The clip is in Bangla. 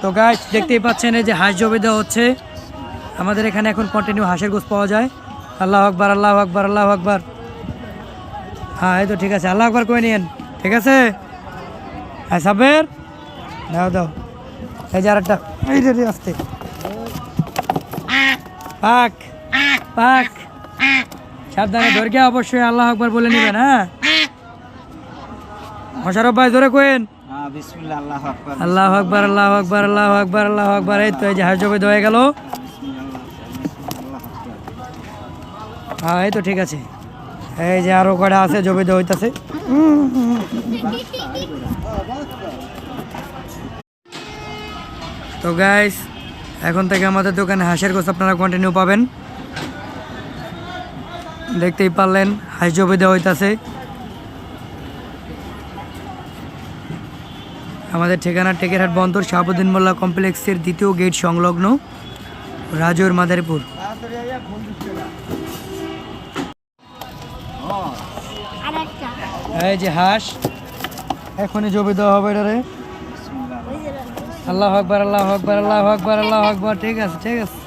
তো গাইস দেখতেই পাচ্ছেন এই যে হাঁস জবে দেওয়া হচ্ছে আমাদের এখানে এখন কন্টিনিউ হাঁসের গোশত পাওয়া যায়। আল্লাহু আকবার আল্লাহু আকবার আল্লাহু আকবার। হ্যাঁ এই তো ঠিক আছে, আল্লাহু আকবার করে নিয়েন, ঠিক আছে। হ্যাঁ সাবের দাও দাও, এই যে আরেকটা, এই রে আসতে পাক পাক, সাবধানে ধরে অবশ্যই আল্লাহু আকবার বলে নেবেন। হ্যাঁ মোশারফ ভাই জোরে কোয়েন বিসমিল্লাহ আল্লাহু আকবার আল্লাহু আকবার আল্লাহু আকবার আল্লাহু আকবার আল্লাহু আকবার। এই তো এই যে হাঁস জবে দেওয়া গেল। হ্যাঁ এই তো ঠিক আছে, এই যে আরো কটা আছে জবে দেওয়া হইতাছে। তো গাইস এখন থেকে আমাদের দোকানে হাঁসের গোশত আপনারা কন্টিনিউ পাবেন। দেখতেই পারলেন হাঁস জবে দেওয়া হইতাছে। আমাদের ঠিকানা টেকেরহাট বন্দর শাহাবুদ্দিন মোল্লা কমপ্লেক্সের দ্বিতীয় গেট সংলগ্ন, রাজৌর মাদারীপুর। এই যে হাঁস এখনই জবে দেওয়া হবে এটারে। আল্লাহু আকবার আল্লাহু আকবার আল্লাহু আকবার আল্লাহু আকবার, ঠিক আছে ঠিক আছে।